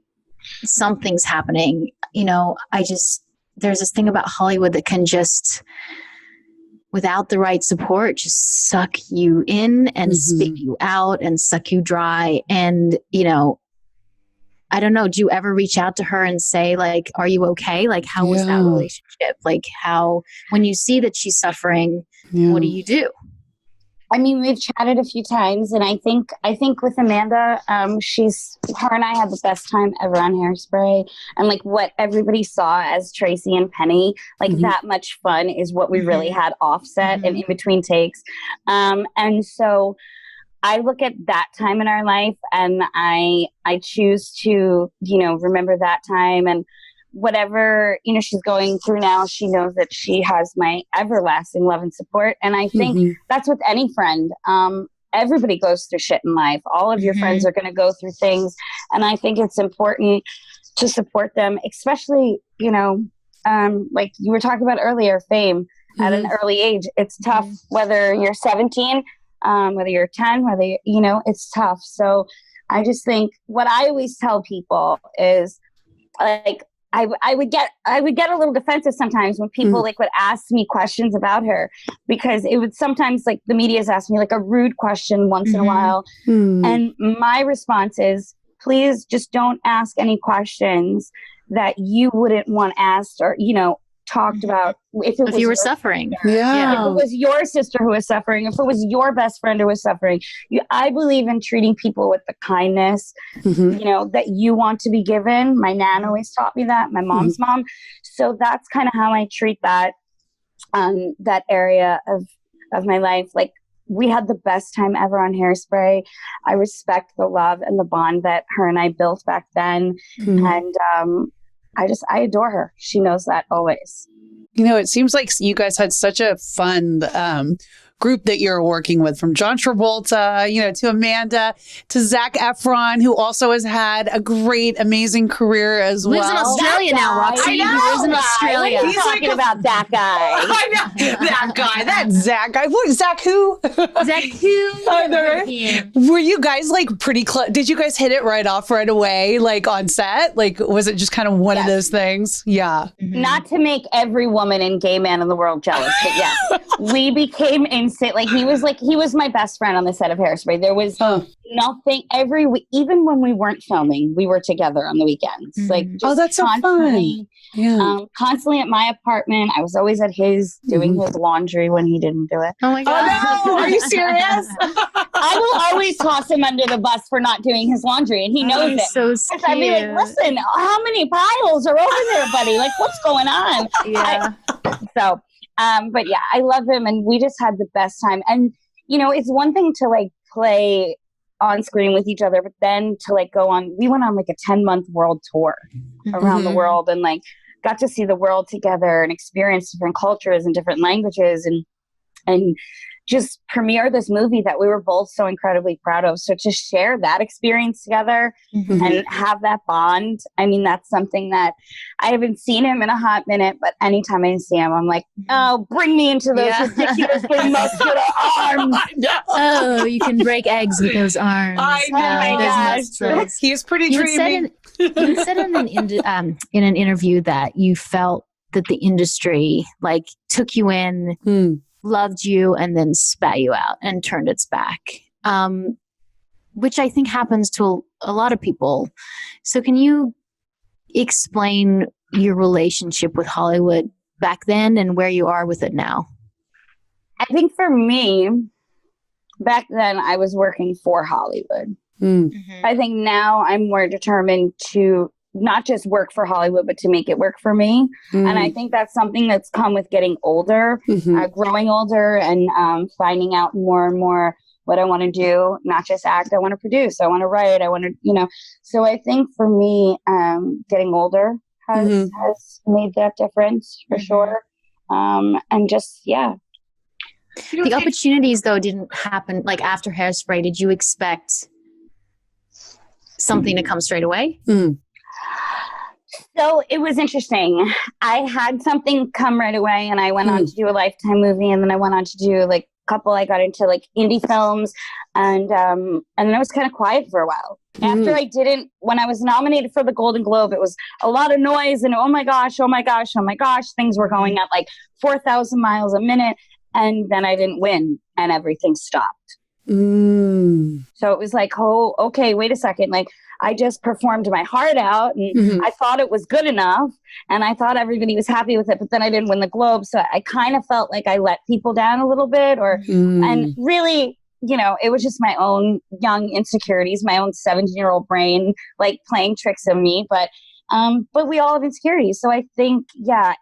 Speaker 2: something's happening, there's this thing about Hollywood that can just, without the right support, just suck you in and spit you out and suck you dry. And, I don't know, do you ever reach out to her and say, like, are you okay? Like, how was that relationship? Like, when you see that she's suffering, what do you do?
Speaker 3: I mean, we've chatted a few times, and I think with Amanda, her and I had the best time ever on Hairspray. And like, what everybody saw as Tracy and Penny, like that much fun is what we really had offset and in between takes. And so I look at that time in our life, and I choose to, remember that time, and whatever, she's going through now, she knows that she has my everlasting love and support. And I think that's with any friend. Everybody goes through shit in life. All of your friends are going to go through things. And I think it's important to support them, especially, like you were talking about earlier, fame at an early age. It's tough, whether you're 17, whether you're 10, it's tough. So I just think what I always tell people is, like, I would get a little defensive sometimes when people like would ask me questions about her, because it would sometimes, like, the media's asked me like a rude question once in a while. And my response is, please just don't ask any questions that you wouldn't want asked, or, talked about if you were
Speaker 2: suffering.
Speaker 3: If it was your sister who was suffering, if it was your best friend who was suffering. I believe in treating people with the kindness, that you want to be given. My Nan always taught me that, my mom's mom. So that's kind of how I treat that, that area of my life. Like, we had the best time ever on Hairspray. I respect the love and the bond that her and I built back then. And, I adore her. She knows that always.
Speaker 1: It seems like you guys had such a fun group that you're working with, from John Travolta, to Amanda, to Zac Efron, who also has had a great, amazing career as well.
Speaker 2: Lives in Australia now, Roxy. He lives in Australia.
Speaker 3: He's talking about that guy.
Speaker 1: I know, that guy, that Zac guy. What, Zac who?
Speaker 2: Zac who?
Speaker 1: Were you guys like pretty close? Did you guys hit it right off right away, like on set? Like, was it just kind of one of those things? Yeah.
Speaker 3: Not to make every woman and gay man in the world jealous, but yes, we became instant. Like he was my best friend on the set of Hairspray. There was nothing every week, even when we weren't filming, we were together on the weekends. Like,
Speaker 1: that's so fun. Yeah.
Speaker 3: Constantly at my apartment. I was always at his doing his laundry when he didn't do it.
Speaker 2: Oh my God.
Speaker 1: Oh no, are you serious?
Speaker 3: I will always toss him under the bus for not doing his laundry, and he knows it.
Speaker 2: So cute.
Speaker 3: I'd be like, listen, how many piles are over there, buddy? Like, what's going on?
Speaker 2: Yeah.
Speaker 3: But yeah, I love him, and we just had the best time. And, it's one thing to like play on screen with each other, but then to like we went on like a 10-month world tour around the world, and like got to see the world together and experience different cultures and different languages, and just premiere this movie that we were both so incredibly proud of. So to share that experience together and have that bond, I mean, that's something that I haven't seen him in a hot minute, but anytime I see him, I'm like, oh, bring me into those ridiculously muscular arms.
Speaker 2: Oh, you can break eggs with those arms.
Speaker 1: I know.
Speaker 3: Oh my gosh.
Speaker 1: He's pretty dreamy.
Speaker 2: You said in an interview that you felt that the industry like took you in, loved you, and then spat you out and turned its back, which I think happens to a lot of people. So can you explain your relationship with Hollywood back then and where you are with it now?
Speaker 3: I think for me, back then I was working for Hollywood. I think now I'm more determined to not just work for Hollywood, but to make it work for me. And I think that's something that's come with getting older, growing older, and finding out more and more what I want to do, not just act. I want to produce, I want to write, I want to, so I think for me, getting older has made that difference for sure. And just,
Speaker 2: The opportunities though didn't happen like after Hairspray. Did you expect something to come straight away?
Speaker 3: So it was interesting. I had something come right away, and I went on to do a Lifetime movie, and then I went on to do like a couple. I got into like indie films, and then I was kind of quiet for a while. After when I was nominated for the Golden Globe, it was a lot of noise and oh my gosh, things were going at like 4,000 miles a minute, and then I didn't win, and everything stopped. So it was like, oh, okay, wait a second. Like, I just performed my heart out, and I thought it was good enough, and I thought everybody was happy with it, but then I didn't win the Globe. So I kind of felt like I let people down a little bit, and really, it was just my own young insecurities, my own 17-year-old brain, like playing tricks on me. But we all have insecurities. So I think,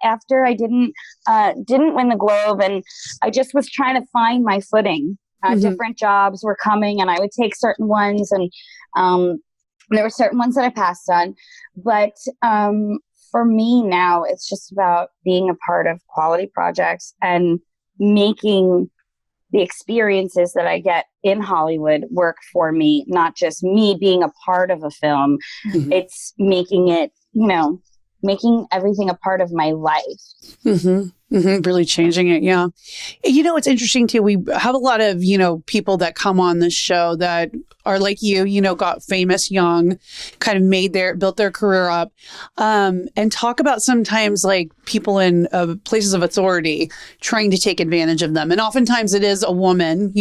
Speaker 3: after I didn't win the Globe, and I just was trying to find my footing. Different jobs were coming, and I would take certain ones, and there were certain ones that I passed on. But for me now, it's just about being a part of quality projects and making the experiences that I get in Hollywood work for me, not just me being a part of a film. It's making it, making everything a part of my life.
Speaker 1: Really changing it. Yeah. It's interesting too. We have a lot of, people that come on this show that are like you, got famous young, kind of built their career up, and talk about sometimes like people in places of authority trying to take advantage of them. And oftentimes it is a woman,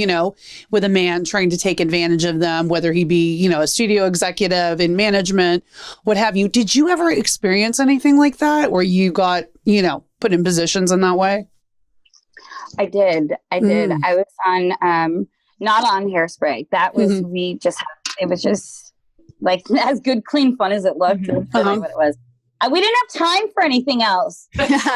Speaker 1: with a man trying to take advantage of them, whether he be, a studio executive in management, what have you. Did you ever experience anything like that where you got, put in positions in that way?
Speaker 3: I did. I was on, not on Hairspray. That was, it was just like as good, clean fun as it looked. That's really what it was. We didn't have time for anything else.
Speaker 2: We were just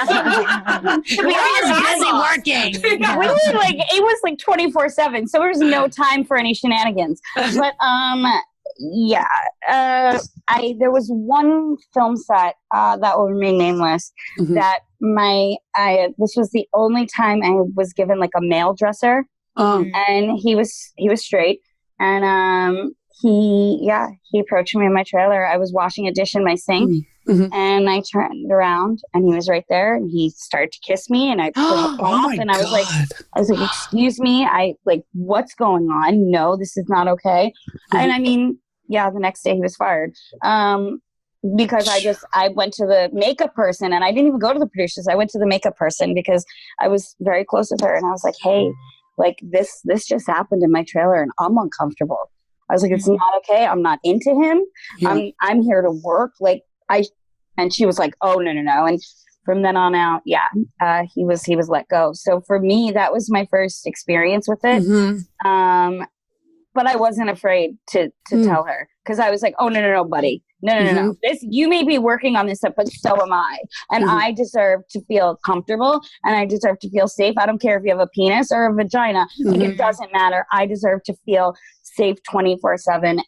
Speaker 2: busy working.
Speaker 3: It was like 24/7. So there was no time for any shenanigans. But, there was one film set that will remain nameless that this was the only time I was given like a male dresser, and he was straight, and he approached me in my trailer. I was washing a dish in my sink, and I turned around, and he was right there, and he started to kiss me, and I put it off, and I was like, excuse me, what's going on? No, this is not okay. And I mean, the next day he was fired. Because I went to the makeup person, and I didn't even go to the producers. I went to the makeup person because I was very close with her, and I was like, hey, like this just happened in my trailer and I'm uncomfortable. I was like, it's not okay. I'm not into him. Yeah. I'm here to work. And she was like, oh, no. And from then on out, he was let go. So for me, that was my first experience with it. But I wasn't afraid to tell her, because I was like, oh, no, buddy. No. You may be working on this stuff, but so am I. And I deserve to feel comfortable, and I deserve to feel safe. I don't care if you have a penis or a vagina. Like, it doesn't matter. I deserve to feel safe 24/7.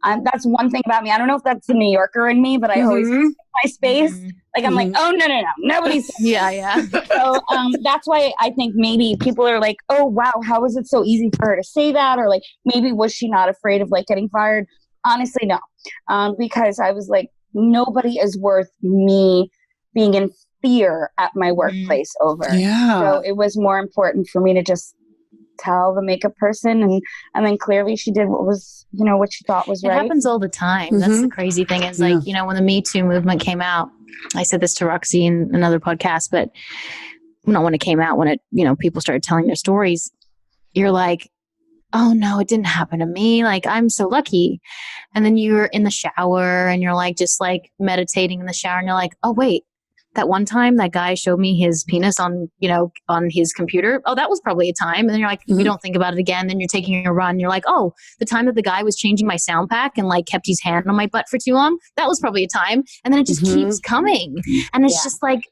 Speaker 3: And that's one thing about me. I don't know if that's the New Yorker in me, but I always my space. Like, I'm like, oh, no. Nobody's.
Speaker 2: Yeah.
Speaker 3: So that's why I think maybe people are like, oh, wow, how was it so easy for her to say that? Or like, maybe was she not afraid of like getting fired? Honestly, no. Because I was like, nobody is worth me being in fear at my workplace over. Yeah. So it was more important for me to just tell the makeup person, and then clearly she did what was, what she thought was right.
Speaker 2: It happens all the time. That's the crazy thing is like, when the MeToo movement came out, I said this to Roxy in another podcast, but not when it came out, when it, people started telling their stories, you're like, oh no, it didn't happen to me. Like, I'm so lucky. And then you're in the shower and you're like, just like meditating in the shower, and you're like, oh wait, that one time that guy showed me his penis on his computer. Oh, that was probably a time. And then you're like, you don't think about it again. Then you're taking a run. You're like, oh, the time that the guy was changing my sound pack and like kept his hand on my butt for too long. That was probably a time. And then it just keeps coming. And it's just like,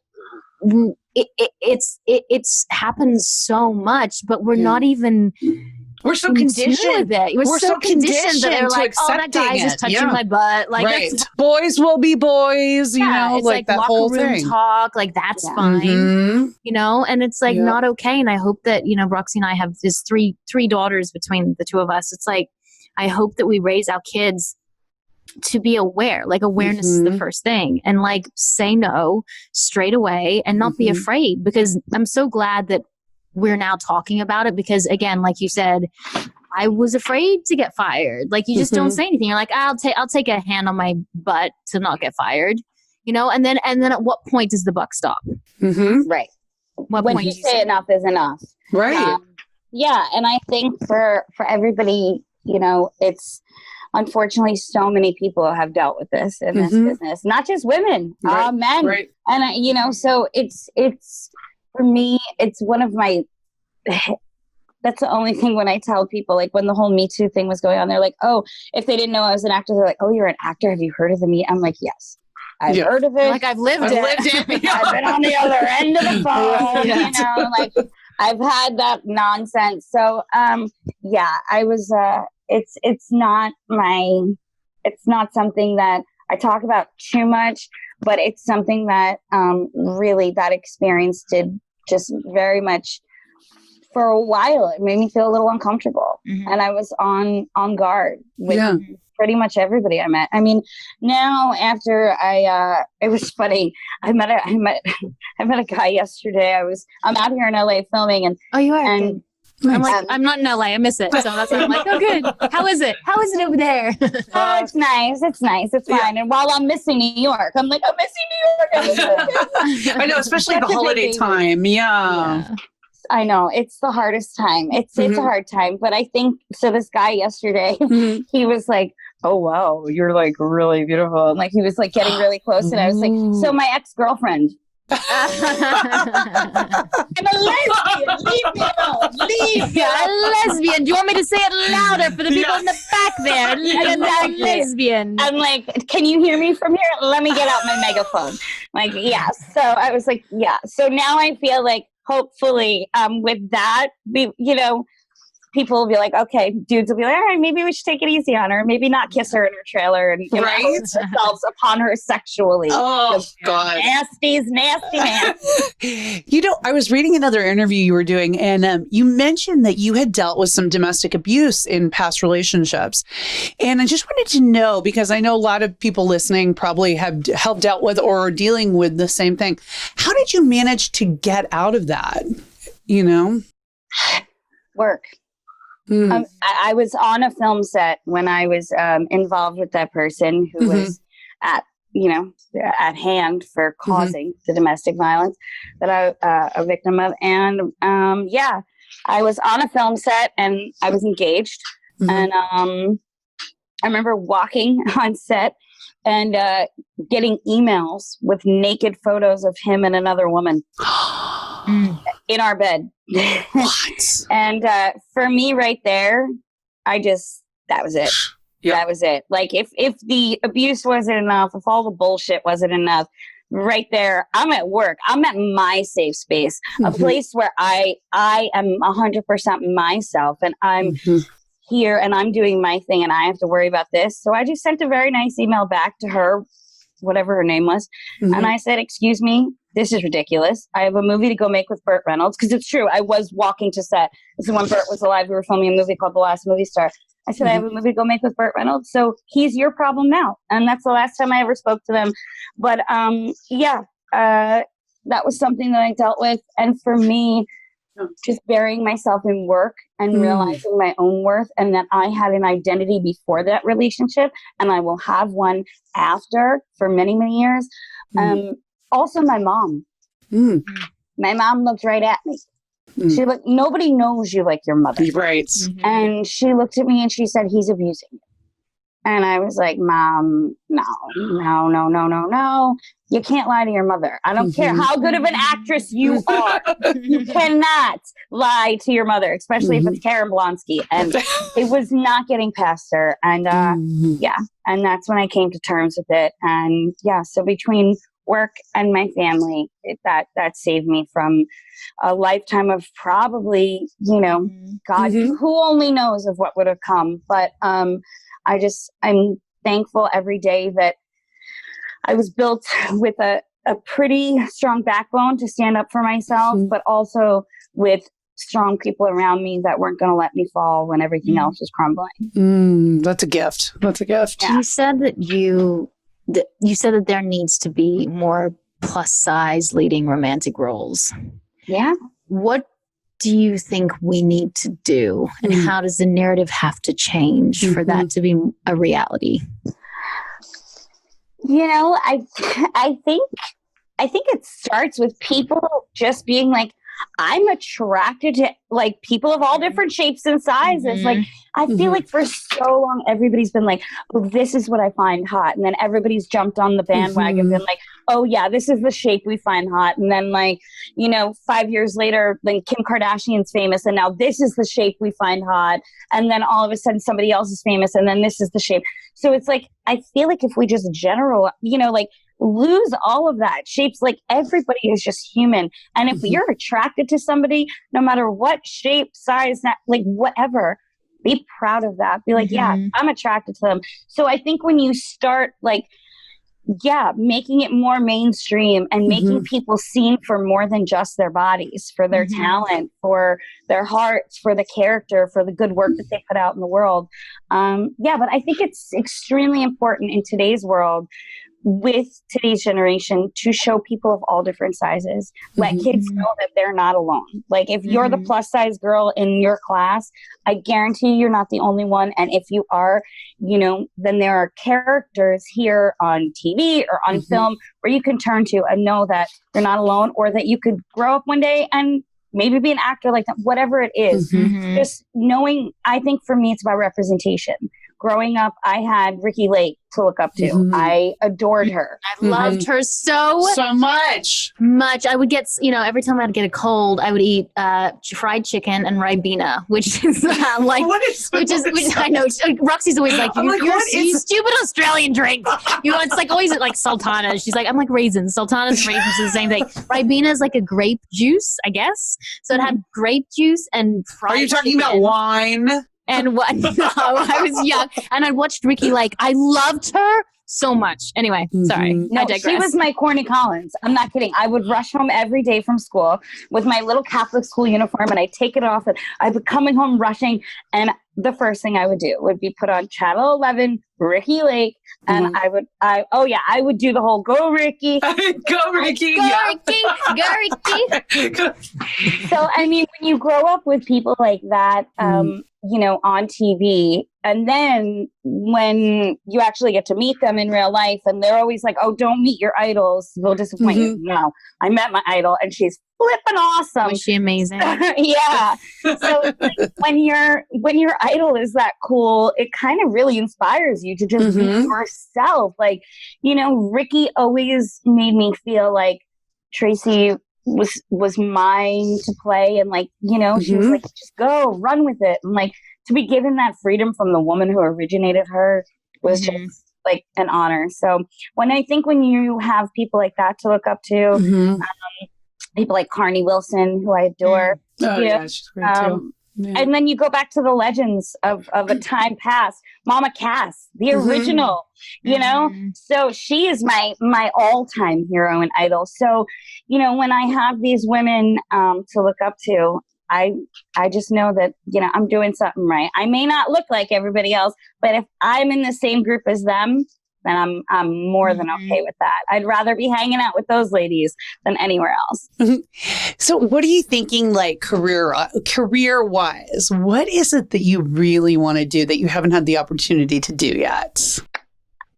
Speaker 2: it's happened so much, but we're not even...
Speaker 1: We're so conditioned.
Speaker 2: We're so conditioned that they're like, oh, that guy's just touching my butt. Like,
Speaker 1: boys will be boys, you know,
Speaker 2: it's
Speaker 1: like that
Speaker 2: locker
Speaker 1: whole
Speaker 2: room
Speaker 1: thing.
Speaker 2: talk, like that's fine, and it's like not okay. And I hope that, Roxy and I have this three daughters between the two of us. It's like, I hope that we raise our kids to be aware. Like, awareness is the first thing, and like say no straight away and not be afraid, because I'm so glad that we're now talking about it, because again, like you said, I was afraid to get fired. Like, you just don't say anything. You're like, I'll take a hand on my butt to not get fired, and then at what point does the buck stop?
Speaker 3: Right. When you say enough is enough.
Speaker 1: Right.
Speaker 3: And I think for everybody, it's unfortunately so many people have dealt with this in this business, not just women, men. Right. And so it's for me, it's one of my, that's the only thing when I tell people, like when the whole Me Too thing was going on, they're like, oh, if they didn't know I was an actor, they're like, oh, you're an actor. Have you heard of the Me? I'm like, yes, I've heard of it.
Speaker 2: Like, I've lived it.
Speaker 3: I've been on the other end of the phone, like I've had that nonsense. So, I was, it's not something that I talk about too much, but it's something that really that experience did just very much for a while. It made me feel a little uncomfortable, and I was on guard with pretty much everybody I met. I mean, now after it was funny. I met a guy yesterday. I'm out here in LA filming, and
Speaker 2: you are. And I'm like, I'm not in LA. I miss it. So that's why I'm like, oh, good. How is it? How is it over there?
Speaker 3: Oh, it's nice. It's nice. It's fine. And while I'm missing New York, I'm like, I'm missing New York.
Speaker 1: I know, especially the holiday time. Yeah.
Speaker 3: I know. It's the hardest time. It's a hard time. But I think, so this guy yesterday, he was like, oh, wow, you're like really beautiful. And like, he was like getting really close. And I was like, so my ex-girlfriend. I'm a lesbian. Leave me alone. Leave me alone.
Speaker 2: A lesbian. Do you want me to say it louder for the people in the back there? Exactly. A lesbian.
Speaker 3: I'm like, can you hear me from here? Let me get out my megaphone. Like, yeah. So I was like, yeah. So now I feel like hopefully with that, people will be like, okay, dudes will be like, all right, maybe we should take it easy on her. Maybe not kiss her in her trailer and impose ourselves upon her sexually.
Speaker 1: Oh, God.
Speaker 3: Nasty's nasty, man.
Speaker 1: I was reading another interview you were doing, and you mentioned that you had dealt with some domestic abuse in past relationships. And I just wanted to know, because I know a lot of people listening probably have dealt with or are dealing with the same thing. How did you manage to get out of that?
Speaker 3: Work. I was on a film set when I was involved with that person who was at hand for causing the domestic violence that I a victim of. And I was on a film set and I was engaged. And I remember walking on set and getting emails with naked photos of him and another woman in our bed.
Speaker 1: What?
Speaker 3: And for me right there, that was it. Yep. That was it. Like if the abuse wasn't enough, if all the bullshit wasn't enough, right there, I'm at work. I'm at my safe space, a place where I am 100% myself, and I'm here and I'm doing my thing and I have to worry about this. So I just sent a very nice email back to her, whatever her name was. And I said, excuse me, this is ridiculous. I have a movie to go make with Burt Reynolds. Because it's true. I was walking to set. This is when Burt was alive. We were filming a movie called The Last Movie Star. I said, I have a movie to go make with Burt Reynolds. So he's your problem now. And that's the last time I ever spoke to them. But that was something that I dealt with. And for me, just burying myself in work and realizing my own worth, and that I had an identity before that relationship and I will have one after for many, many years. Also my mom. My mom looked right at me. She looked, nobody knows you like your mother.
Speaker 1: Right.
Speaker 3: And she looked at me and she said, he's abusing you. And I was like, Mom, no. You can't lie to your mother. I don't care how good of an actress you are. You cannot lie to your mother, especially if it's Karen Blonsky. And it was not getting past her. And and that's when I came to terms with it. And so between work and my family, that saved me from a lifetime of probably, God, who only knows of what would have come. But I'm thankful every day that I was built with a pretty strong backbone to stand up for myself, but also with strong people around me that weren't going to let me fall when everything else was crumbling.
Speaker 1: That's a gift. That's a gift.
Speaker 2: Yeah. You said that there needs to be more plus size leading romantic roles.
Speaker 3: Yeah.
Speaker 2: What do you think we need to do, and how does the narrative have to change for that to be a reality?
Speaker 3: I think it starts with people just being like, I'm attracted to like people of all different shapes and sizes. Like, I feel like for so long, everybody's been like, oh, this is what I find hot. And then everybody's jumped on the bandwagon and been like, oh yeah, this is the shape we find hot. And then 5 years later, then Kim Kardashian's famous. And now this is the shape we find hot. And then all of a sudden somebody else is famous. And then this is the shape. So it's like, I feel like if we just lose all of that shapes, like everybody is just human. And if you're attracted to somebody, no matter what shape, size, like whatever, be proud of that. Be like, yeah, I'm attracted to them. So I think when you start making it more mainstream and making people seen for more than just their bodies, for their talent, for their hearts, for the character, for the good work that they put out in the world. But I think it's extremely important in today's world, with today's generation, to show people of all different sizes. Let kids know that they're not alone. Like if you're the plus size girl in your class, I guarantee you're not the only one. And if you are, then there are characters here on TV or on film where you can turn to and know that you're not alone, or that you could grow up one day and maybe be an actor like that, whatever it is. Just knowing, I think for me, it's about representation. growing up, I had Ricki Lake to look up to. I adored her.
Speaker 2: I loved her so
Speaker 1: much.
Speaker 2: I would get, every time I'd get a cold, I would eat fried chicken and Ribena, which is which I know. Roxy's always like, you stupid Australian drink. It's like always like sultanas. She's like, I'm like raisins. Sultanas and raisins are the same thing. Ribena is like a grape juice, I guess. So it had grape juice and fried chicken.
Speaker 1: Are you talking about wine?
Speaker 2: And what? No, I was young, and I watched Ricki Lake. I loved her so much. Anyway, sorry.
Speaker 3: No,
Speaker 2: I digress.
Speaker 3: she was my Corny Collins. I'm not kidding. I would rush home every day from school with my little Catholic school uniform, and I'd take it off, and I'd be coming home rushing, and the first thing I would do would be put on Channel 11, Ricki Lake, and I would do the whole go Ricki.
Speaker 1: Go Ricki.
Speaker 2: Go Ricki.
Speaker 3: So, I mean, when you grow up with people like that, on TV, and then when you actually get to meet them in real life, and they're always like, oh, don't meet your idols, they'll disappoint you. No, I met my idol, and she's flipping awesome.
Speaker 2: Was she amazing?
Speaker 3: Yeah. So when your idol is that cool, it kind of really inspires you to just be yourself. Like, Ricki always made me feel like Tracy was mine to play, and like, she was like, just go run with it, and like to be given that freedom from the woman who originated her was just like an honor. So when you have people like that to look up to, people like Carney Wilson, who I adore,
Speaker 1: she's great too.
Speaker 3: And then you go back to the legends of a time past, Mama Cass, the original, so she is my all-time hero and idol. So, when I have these women to look up to, I just know that, I'm doing something right. I may not look like everybody else, but if I'm in the same group as them, then I'm more than okay with that. I'd rather be hanging out with those ladies than anywhere else.
Speaker 1: So what are you thinking, like career-wise? What is it that you really want to do that you haven't had the opportunity to do yet?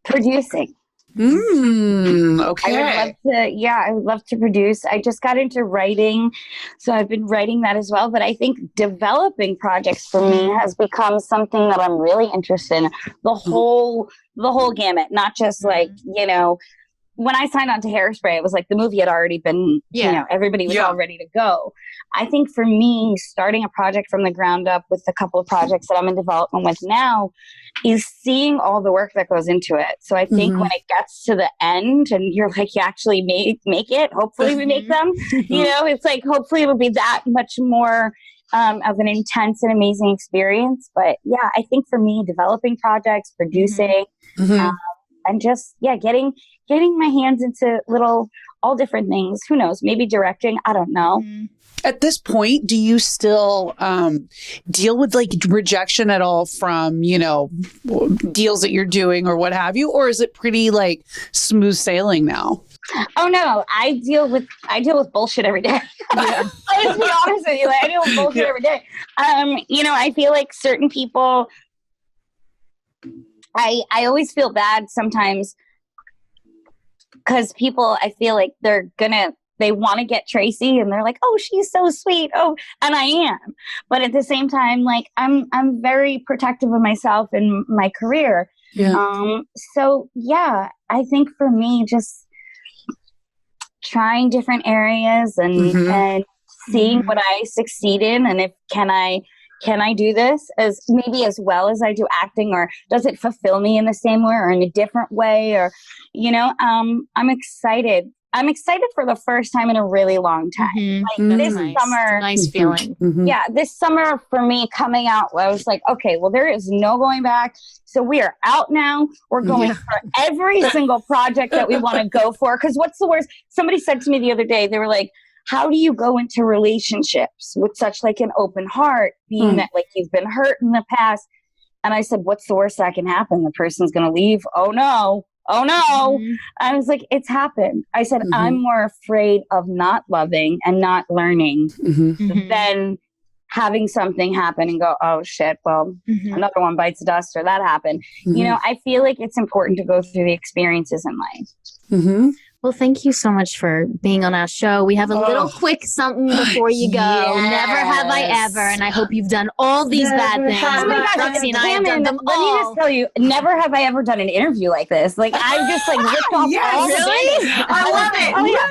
Speaker 3: Producing.
Speaker 1: Okay.
Speaker 3: I would love to produce. I just got into writing, so I've been writing that as well. But I think developing projects for me has become something that I'm really interested in. The whole gamut, not just like, when I signed on to Hairspray, it was like the movie had already been, everybody was all ready to go. I think for me, starting a project from the ground up with a couple of projects that I'm in development with now is seeing all the work that goes into it. So I think when it gets to the end and you're like, you actually make it, hopefully we make them, it's like, hopefully it'll be that much more of an intense and amazing experience. But yeah, I think for me, developing projects, producing, and just, getting my hands into all different things. Who knows? Maybe directing. I don't know.
Speaker 1: At this point, do you still deal with like rejection at all from, deals that you're doing or what have you? Or is it pretty like smooth sailing now?
Speaker 3: Oh no, I deal with bullshit every day. Let's be honest with you. I deal with bullshit every day. I feel like certain people, I always feel bad sometimes because people, I feel like they want to get Tracy and they're like, oh, she's so sweet. Oh, and I am. But at the same time, like I'm very protective of myself and my career. Yeah. I think for me, just trying different areas and seeing what I succeed in, and if can I do this as well as I do acting, or does it fulfill me in the same way or in a different way? Or, I'm excited. I'm excited for the first time in a really long time. This summer,
Speaker 2: nice feeling.
Speaker 3: Yeah, this summer for me coming out, I was like, okay, well, there is no going back. So we are out now. We're going for every single project that we want to go for. Because what's the worst? Somebody said to me the other day, they were like, how do you go into relationships with such like an open heart, being that like you've been hurt in the past? And I said, what's the worst that can happen? The person's going to leave. Oh no. I was like, it's happened. I said, I'm more afraid of not loving and not learning than having something happen and go, oh shit, well, another one bites the dust, or that happened. I feel like it's important to go through the experiences in life.
Speaker 2: Well, thank you so much for being on our show. We have a little quick something before you go.
Speaker 1: Yes.
Speaker 2: Never have I ever, and I hope you've done all these bad things.
Speaker 3: Oh my gosh,
Speaker 2: Roxy and I have
Speaker 3: Cameron,
Speaker 2: done them
Speaker 3: let me
Speaker 2: all.
Speaker 3: just tell you, never have I ever done an interview like this. Like, I've just like ripped off all the band-aids.
Speaker 1: I love it.
Speaker 3: Oh, yeah.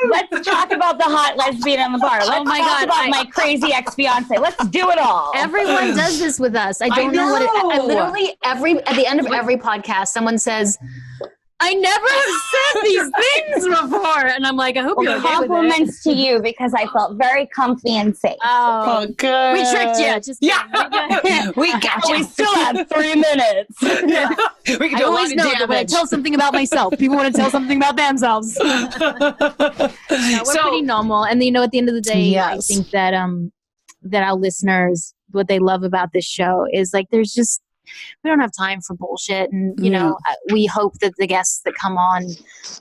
Speaker 3: Let's talk about the hot lesbian on the bar. Let's talk about my crazy ex-fiance. Let's do it all.
Speaker 2: Everyone does this with us. I don't know what it I literally at the end of every podcast, someone says, I never have said these things before. And I'm like, I hope you're okay with it.
Speaker 3: Compliments to you because I felt very comfy and safe.
Speaker 1: Oh, good.
Speaker 2: We tricked you. Just
Speaker 1: we got you.
Speaker 3: We still have 3 minutes.
Speaker 1: We can do
Speaker 2: I always know that when I tell something about myself, people want to tell something about themselves. No, we're pretty normal. And at the end of the day, I think that that our listeners, what they love about this show is like we don't have time for bullshit. And, we hope that the guests that come on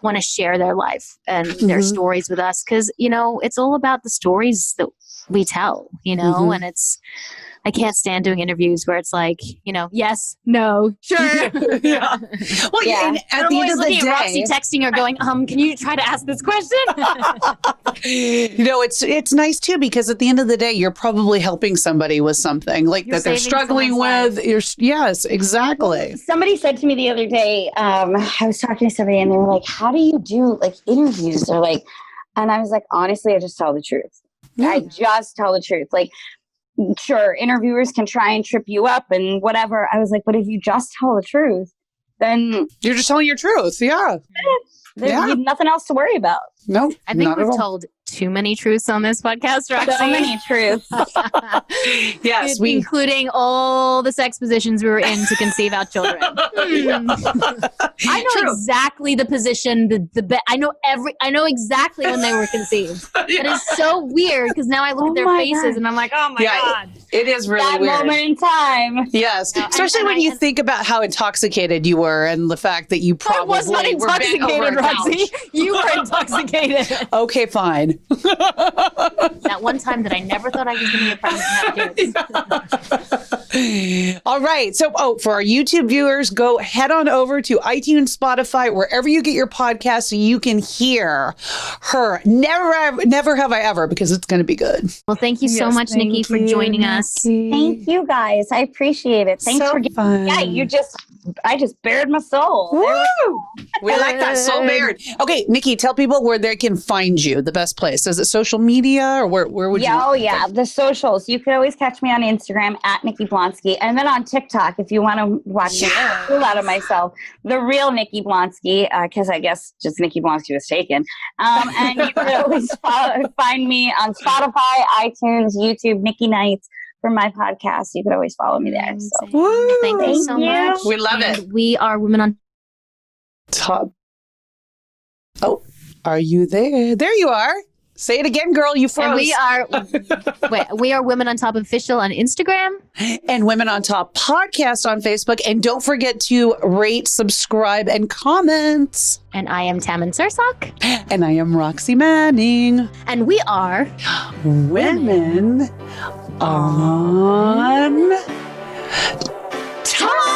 Speaker 2: want to share their life and their stories with us. Cause, it's all about the stories that we tell, and I can't stand doing interviews where it's like, yes, no, sure.
Speaker 1: Yeah. Well, and at the end of the day,
Speaker 2: Roxy texting her going, can you try to ask this question?
Speaker 1: It's nice too, because at the end of the day, you're probably helping somebody with something that they're struggling with. Yes, exactly.
Speaker 3: Somebody said to me the other day, I was talking to somebody and they were like, how do you do like interviews? Or like, and I was like, honestly, I just tell the truth. I just tell the truth. Like, sure, interviewers can try and trip you up and whatever. I was like, but if you just tell the truth, then
Speaker 1: you're just telling your truth. Yeah.
Speaker 3: There's nothing else to worry about.
Speaker 1: No,
Speaker 2: I think we've told too many truths on this podcast, Roxy.
Speaker 3: So many truths.
Speaker 1: Yes,
Speaker 2: including all the sex positions we were in to conceive our children. I know exactly the position, I know exactly when they were conceived. It is so weird because now I look at their faces and I'm like, oh my God.
Speaker 1: It is really
Speaker 3: that
Speaker 1: weird.
Speaker 3: Moment in time.
Speaker 1: Yes, especially when you think about how intoxicated you were and the fact that you probably
Speaker 2: I was not intoxicated, Roxy. You were intoxicated.
Speaker 1: Okay, fine.
Speaker 2: That one time that I never thought I was going to get pregnant and have kids.
Speaker 1: All right. So, for our YouTube viewers, go head on over to iTunes, Spotify, wherever you get your podcast so you can hear her. Never have I ever, because it's going to be good.
Speaker 2: Well, thank you so much, Nikki, for joining us.
Speaker 3: Thank you, guys. I appreciate it. Thanks for getting
Speaker 1: fun.
Speaker 3: Yeah, I just bared my soul.
Speaker 1: Woo! We like that, soul bared. Okay, Nikki, tell people where they can find you, the best place. Is it social media or where would you?
Speaker 3: Oh, yeah. The socials. You can always catch me on Instagram at Nikki Blonsky. And then on TikTok, if you want to watch me pull out of myself, the real Nikki Blonsky, because I guess just Nikki Blonsky was taken. And you can always find me on Spotify, iTunes, YouTube, Nikki Nights. For my podcast, you can always follow me there. So.
Speaker 2: Thank you so much.
Speaker 1: We love it.
Speaker 2: We are Women on
Speaker 1: Top. Oh, are you there? There you are. Say it again, girl. You froze.
Speaker 2: And we are Women on Top Official on Instagram.
Speaker 1: And Women on Top Podcast on Facebook. And don't forget to rate, subscribe, and comment.
Speaker 2: And I am Tammin Sursock.
Speaker 1: And I am Roxy Manning.
Speaker 2: And we are
Speaker 1: Women on Top.